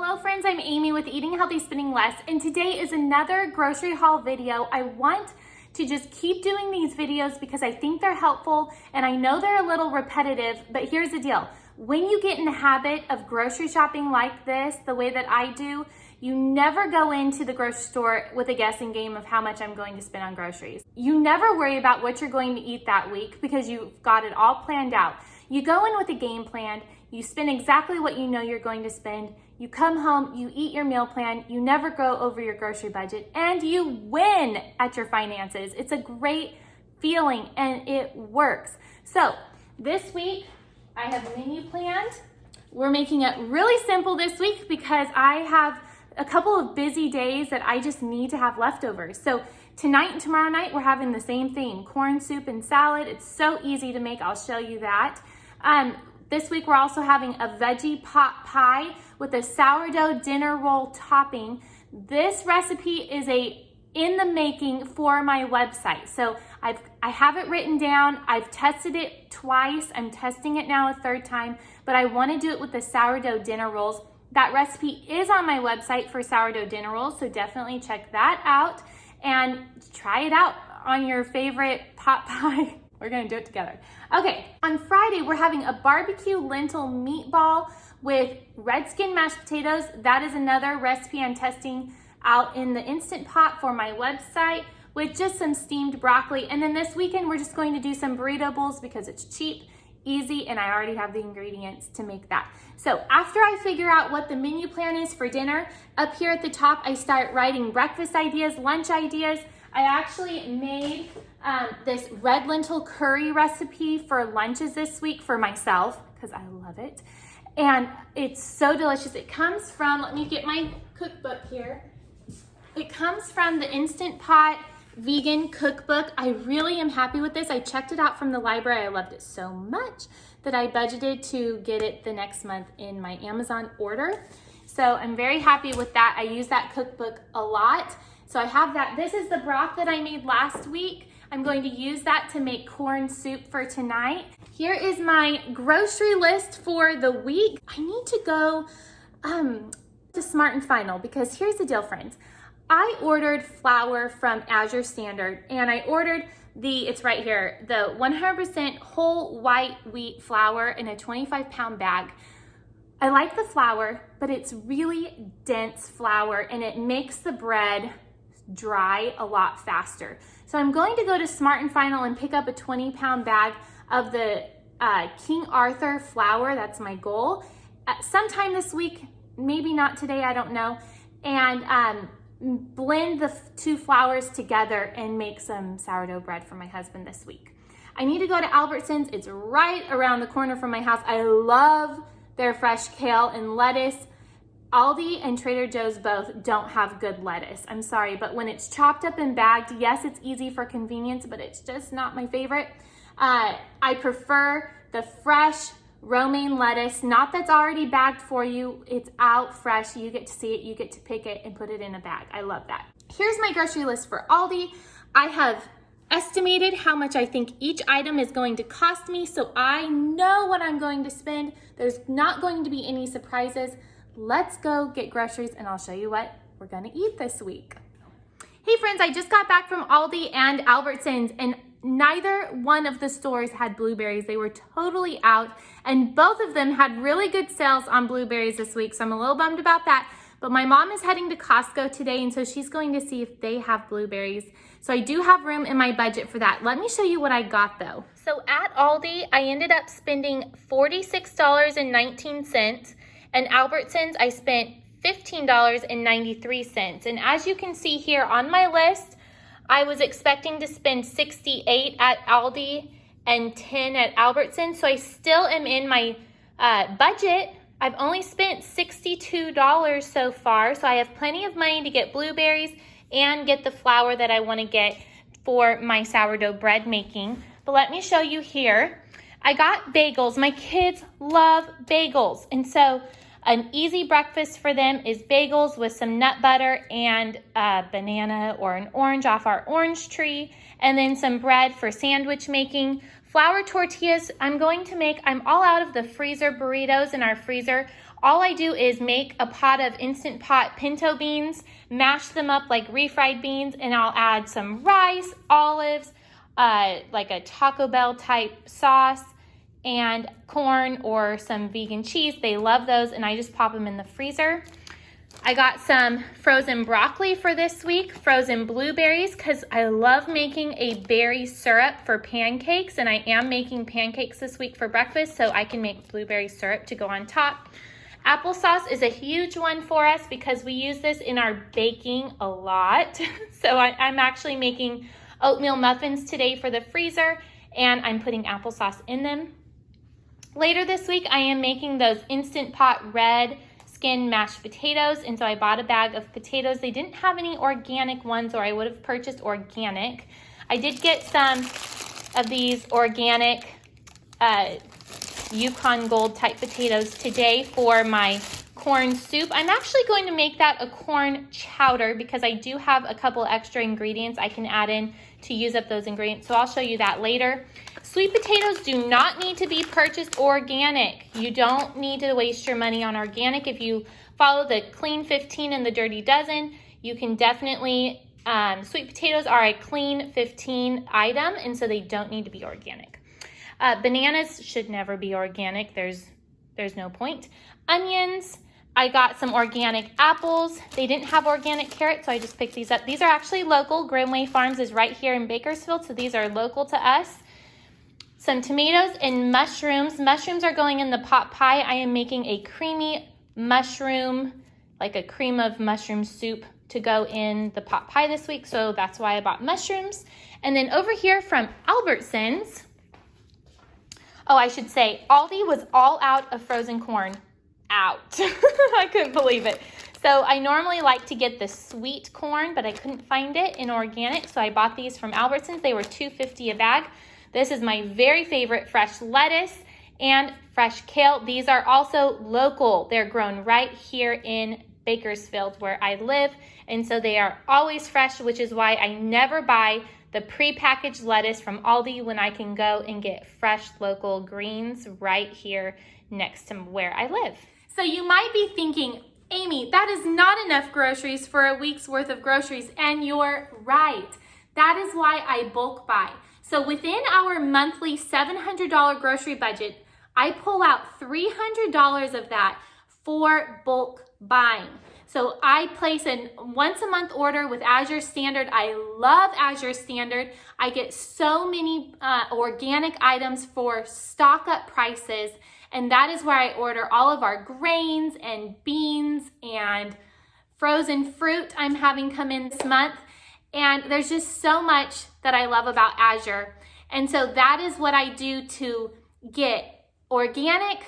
Hello friends, I'm Amy with Eating Healthy, Spending Less, and today is another grocery haul video. I want to just keep doing these videos because I think they're helpful and I know they're a little repetitive, but here's the deal. When you get in the habit of grocery shopping like this, the way that I do, you never go into the grocery store with a guessing game of how much I'm going to spend on groceries. You never worry about what you're going to eat that week because you've got it all planned out. You go in with a game plan, you spend exactly what you know you're going to spend, you come home, you eat your meal plan, you never go over your grocery budget, and you win at your finances. It's a great feeling and it works. So this week, I have a menu planned. We're making it really simple this week because I have a couple of busy days that I just need to have leftovers. So tonight and tomorrow night, we're having the same thing, corn soup and salad. It's so easy to make, I'll show you that. This week, we're also having a veggie pot pie with a sourdough dinner roll topping. This recipe is in the making for my website. So I have it written down. I've tested it twice. I'm testing it now a third time, but I want to do it with the sourdough dinner rolls. That recipe is on my website for sourdough dinner rolls, so definitely check that out and try it out on your favorite pot pie. We're gonna do it together. Okay, on Friday, we're having a barbecue lentil meatball with red skin mashed potatoes. That is another recipe I'm testing out in the Instant Pot for my website with just some steamed broccoli. And then this weekend, we're just going to do some burrito bowls because it's cheap, easy, and I already have the ingredients to make that. So after I figure out what the menu plan is for dinner, up here at the top, I start writing breakfast ideas, lunch ideas. I actually made this red lentil curry recipe for lunches this week for myself because I love it. And it's so delicious. It comes from, let me get my cookbook here. It comes from the Instant Pot vegan cookbook. I really am happy with this. I checked it out from the library. I loved it so much that I budgeted to get it the next month in my Amazon order. So I'm very happy with that. I use that cookbook a lot. So I have that. This is the broth that I made last week. I'm going to use that to make corn soup for tonight. Here is my grocery list for the week. I need to go to Smart and Final because here's the deal, friends. I ordered flour from Azure Standard and I ordered it's right here, the 100% whole white wheat flour in a 25-pound bag. I like the flour, but it's really dense flour and it makes the bread dry a lot faster. So I'm going to go to Smart and Final and pick up a 20-pound bag of the King Arthur flour. That's my goal. Sometime this week, maybe not today, I don't know. And blend the two flours together and make some sourdough bread for my husband this week. I need to go to Albertsons. It's right around the corner from my house. I love their fresh kale and lettuce. Aldi and Trader Joe's both don't have good lettuce. I'm sorry, but when it's chopped up and bagged, yes, it's easy for convenience, but it's just not my favorite. I prefer the fresh romaine lettuce, not that's already bagged for you. It's out fresh. You get to see it, you get to pick it and put it in a bag. I love that. Here's my grocery list for Aldi. I have estimated how much I think each item is going to cost me, so I know what I'm going to spend. There's not going to be any surprises. Let's go get groceries and I'll show you what we're gonna eat this week. Hey friends, I just got back from Aldi and Albertsons and neither one of the stores had blueberries. They were totally out and both of them had really good sales on blueberries this week. So I'm a little bummed about that, but my mom is heading to Costco today and so she's going to see if they have blueberries. So I do have room in my budget for that. Let me show you what I got though. So at Aldi, I ended up spending $46.19. And Albertsons, I spent $15.93. And as you can see here on my list, I was expecting to spend $68 at Aldi and $10 at Albertsons. So I still am in my budget. I've only spent $62 so far. So I have plenty of money to get blueberries and get the flour that I want to get for my sourdough bread making. But let me show you here. I got bagels. My kids love bagels. And so an easy breakfast for them is bagels with some nut butter and a banana or an orange off our orange tree, and then some bread for sandwich making. flour tortillas. I'm all out of the freezer burritos in our freezer. All I do is make a pot of Instant Pot pinto beans, mash them up like refried beans, and I'll add some rice, olives, like a Taco Bell type sauce, and corn or some vegan cheese. They love those, and I just pop them in the freezer. I got some frozen broccoli for this week, frozen blueberries, because I love making a berry syrup for pancakes, and I am making pancakes this week for breakfast, so I can make blueberry syrup to go on top. Applesauce is a huge one for us because we use this in our baking a lot. So I'm actually making oatmeal muffins today for the freezer, and I'm putting applesauce in them. Later this week, I am making those Instant Pot red skin mashed potatoes, and so I bought a bag of potatoes. They didn't have any organic ones, or I would have purchased organic. I did get some of these organic Yukon Gold type potatoes today for my corn soup. I'm actually going to make that a corn chowder because I do have a couple extra ingredients I can add in to use up those ingredients, so I'll show you that later. Sweet potatoes do not need to be purchased organic. You don't need to waste your money on organic. If you follow the Clean 15 and the Dirty Dozen, you can definitely, sweet potatoes are a Clean 15 item, and so they don't need to be organic. Bananas should never be organic. There's no point. Onions, I got some organic apples. They didn't have organic carrots, so I just picked these up. These are actually local. Grimway Farms is right here in Bakersfield, so these are local to us. Some tomatoes and mushrooms. Mushrooms are going in the pot pie. I am making a creamy mushroom, like a cream of mushroom soup to go in the pot pie this week, so that's why I bought mushrooms. And then over here from Albertsons, oh, I should say, Aldi was all out of frozen corn. Out. I couldn't believe it. So I normally like to get the sweet corn, but I couldn't find it in organic, so I bought these from Albertsons. They were $2.50 a bag. This is my very favorite fresh lettuce and fresh kale. These are also local. They're grown right here in Bakersfield where I live, and so they are always fresh, which is why I never buy the prepackaged lettuce from Aldi when I can go and get fresh local greens right here next to where I live. So you might be thinking, Amy, that is not enough groceries for a week's worth of groceries, and you're right. That is why I bulk buy. So within our monthly $700 grocery budget, I pull out $300 of that for bulk buying. So I place a once a month order with Azure Standard. I love Azure Standard. I get so many organic items for stock up prices, and that is where I order all of our grains and beans and frozen fruit I'm having come in this month. And there's just so much that I love about Azure. And so that is what I do to get organic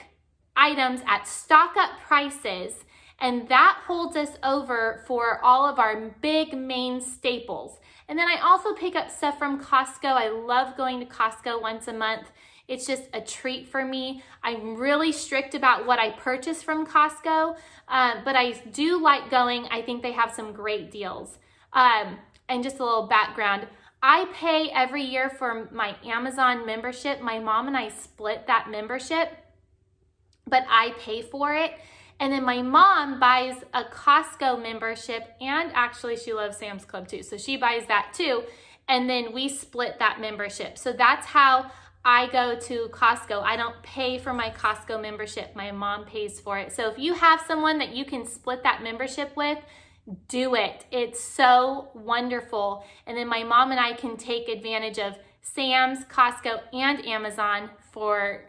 items at stock up prices. And that holds us over for all of our big main staples. And then I also pick up stuff from Costco. I love going to Costco once a month. It's just a treat for me. I'm really strict about what I purchase from Costco, but I do like going. I think they have some great deals. And just a little background, I pay every year for my Amazon membership. My mom and I split that membership, but I pay for it. And then my mom buys a Costco membership, and actually she loves Sam's Club too. So she buys that too. And then we split that membership. So that's how I go to Costco. I don't pay for my Costco membership. My mom pays for it. So if you have someone that you can split that membership with, do it. It's so wonderful. And then my mom and I can take advantage of Sam's, Costco, and Amazon for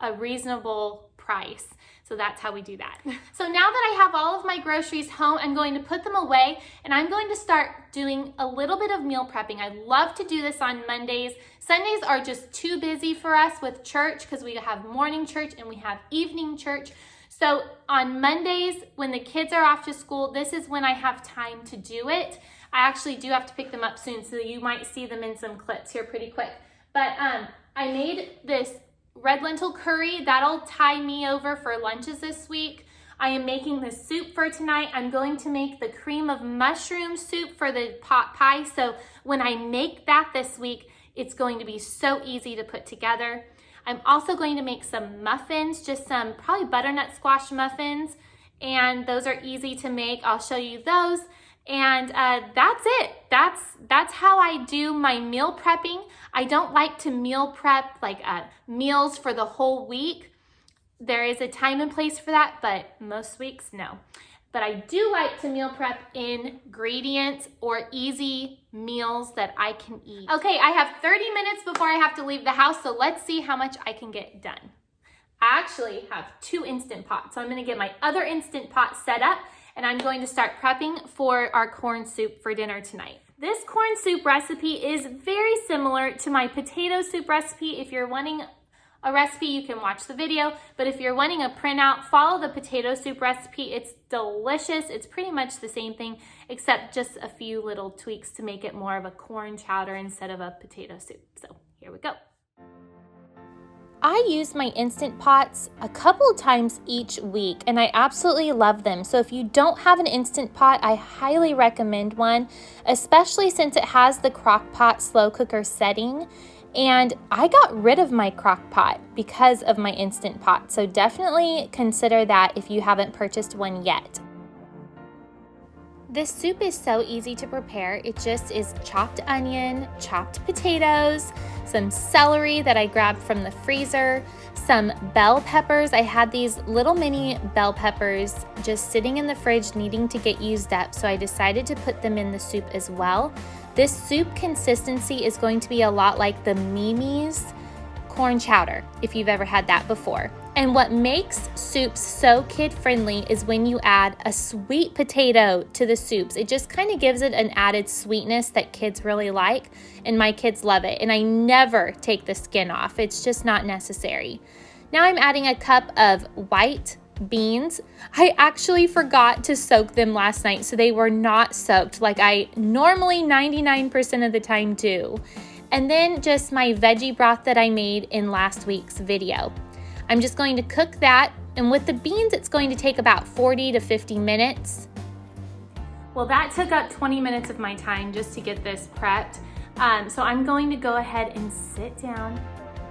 a reasonable price. So that's how we do that. So now that I have all of my groceries home, I'm going to put them away, and I'm going to start doing a little bit of meal prepping. I love to do this on Mondays. Sundays are just too busy for us with church because we have morning church and we have evening church. So on Mondays, when the kids are off to school, this is when I have time to do it. I actually do have to pick them up soon, so you might see them in some clips here pretty quick. But I made this red lentil curry. That'll tie me over for lunches this week. I am making the soup for tonight. I'm going to make the cream of mushroom soup for the pot pie. So when I make that this week, It's going to be so easy to put together. I'm also going to make some muffins, just some probably butternut squash muffins, and those are easy to make. I'll show you those. And that's it. That's how I do my meal prepping. I don't like to meal prep like meals for the whole week. There is a time and place for that, but most weeks, no. But I do like to meal prep ingredients or easy meals that I can eat. Okay, I have 30 minutes before I have to leave the house, so let's see how much I can get done. I actually have 2 Instant Pots, so I'm gonna get my other Instant Pot set up, and I'm going to start prepping for our corn soup for dinner tonight. This corn soup recipe is very similar to my potato soup recipe. If you're wanting a recipe, you can watch the video, but if you're wanting a printout, follow the potato soup recipe. It's delicious. It's pretty much the same thing, except just a few little tweaks to make it more of a corn chowder instead of a potato soup. So here we go. I use my Instant Pots a couple times each week, and I absolutely love them. So if you don't have an Instant Pot, I highly recommend one, especially since it has the crock pot slow cooker setting. And I got rid of my crock pot because of my Instant Pot. So definitely consider that if you haven't purchased one yet. This soup is so easy to prepare. It just is chopped onion, chopped potatoes, some celery that I grabbed from the freezer, some bell peppers. I had these little mini bell peppers just sitting in the fridge needing to get used up, so I decided to put them in the soup as well. This soup consistency is going to be a lot like the Mimi's corn chowder, if you've ever had that before. And what makes soups so kid-friendly is when you add a sweet potato to the soups. It just kind of gives it an added sweetness that kids really like, and my kids love it. And I never take the skin off. It's just not necessary. Now I'm adding a cup of white beans. I actually forgot to soak them last night, so they were not soaked like I normally 99% of the time do. And then just my veggie broth that I made in last week's video. I'm just going to cook that, and with the beans, it's going to take about 40 to 50 minutes. Well, that took up 20 minutes of my time just to get this prepped. So I'm going to go ahead and sit down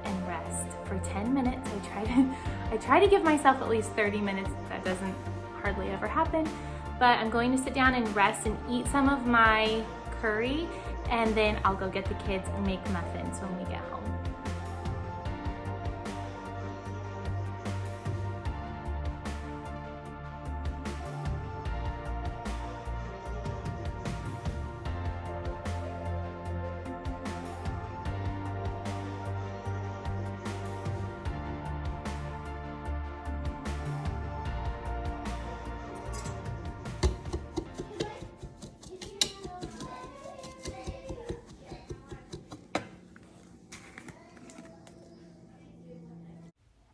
and rest for 10 minutes. I try to give myself at least 30 minutes. That doesn't hardly ever happen, but I'm going to sit down and rest and eat some of my curry, and then I'll go get the kids and make muffins when we get home.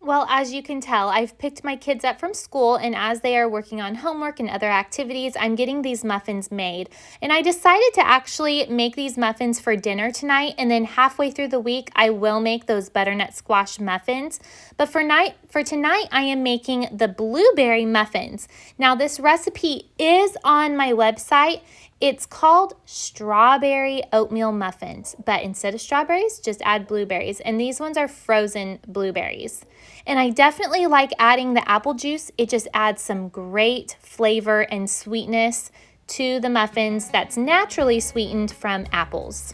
Well, as you can tell, I've picked my kids up from school, and as they are working on homework and other activities, I'm getting these muffins made. And I decided to actually make these muffins for dinner tonight, and then halfway through the week, I will make those butternut squash muffins. But for tonight, I am making the blueberry muffins. Now, this recipe is on my website. It's called strawberry oatmeal muffins, but instead of strawberries, just add blueberries. And these ones are frozen blueberries. And I definitely like adding the apple juice. It just adds some great flavor and sweetness to the muffins that's naturally sweetened from apples.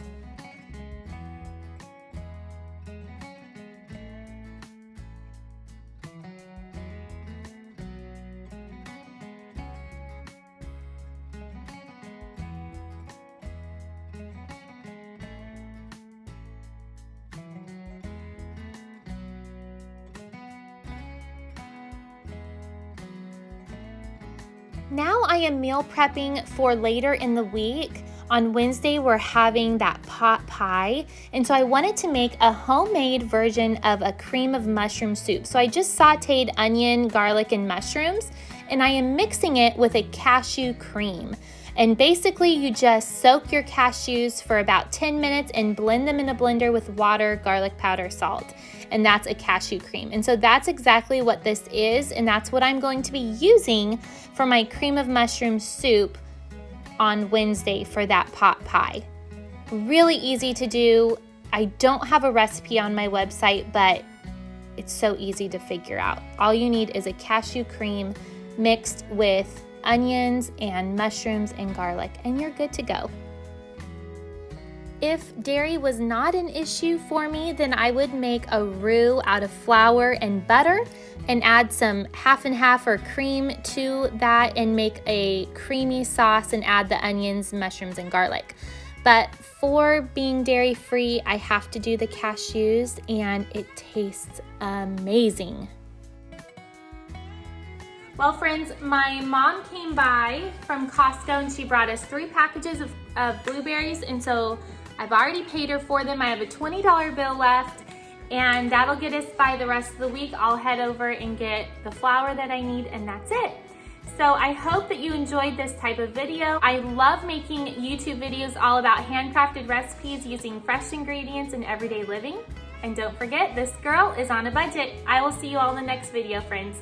Now I am meal prepping for later in the week. On Wednesday, we're having that pot pie. And so I wanted to make a homemade version of a cream of mushroom soup. So I just sauteed onion, garlic, and mushrooms, and I am mixing it with a cashew cream. And basically you just soak your cashews for about 10 minutes and blend them in a blender with water, garlic powder, salt. And that's a cashew cream. And so that's exactly what this is, and that's what I'm going to be using for my cream of mushroom soup on Wednesday for that pot pie. Really easy to do. I don't have a recipe on my website, but it's so easy to figure out. All you need is a cashew cream mixed with onions and mushrooms and garlic, and you're good to go. If dairy was not an issue for me, then I would make a roux out of flour and butter and add some half and half or cream to that and make a creamy sauce and add the onions, mushrooms, and garlic. But for being dairy free, I have to do the cashews and it tastes amazing. Well, friends, my mom came by from Costco and she brought us 3 packages of blueberries, and so I've already paid her for them. I have a $20 bill left, and that'll get us by the rest of the week. I'll head over and get the flour that I need, and that's it. So I hope that you enjoyed this type of video. I love making YouTube videos all about handcrafted recipes using fresh ingredients in everyday living. And don't forget, this girl is on a budget. I will see you all in the next video, friends.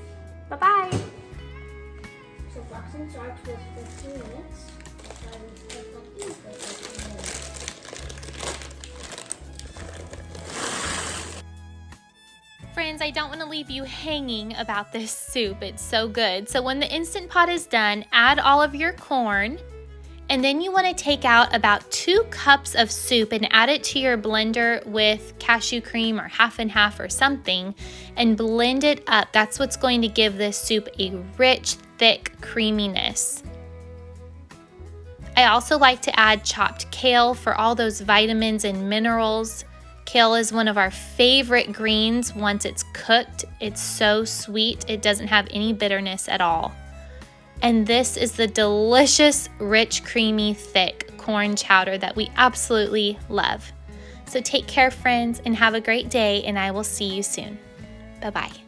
Bye-bye. So boxing starts with 15 minutes. Friends, I don't want to leave you hanging about this soup. It's so good. So when the Instant Pot is done, add all of your corn, and then you want to take out about 2 cups of soup and add it to your blender with cashew cream or half and half or something and blend it up. That's what's going to give this soup a rich, thick creaminess. I also like to add chopped kale for all those vitamins and minerals. Kale is one of our favorite greens once it's cooked. It's so sweet. It doesn't have any bitterness at all. And this is the delicious, rich, creamy, thick corn chowder that we absolutely love. So take care, friends, and have a great day, and I will see you soon. Bye-bye.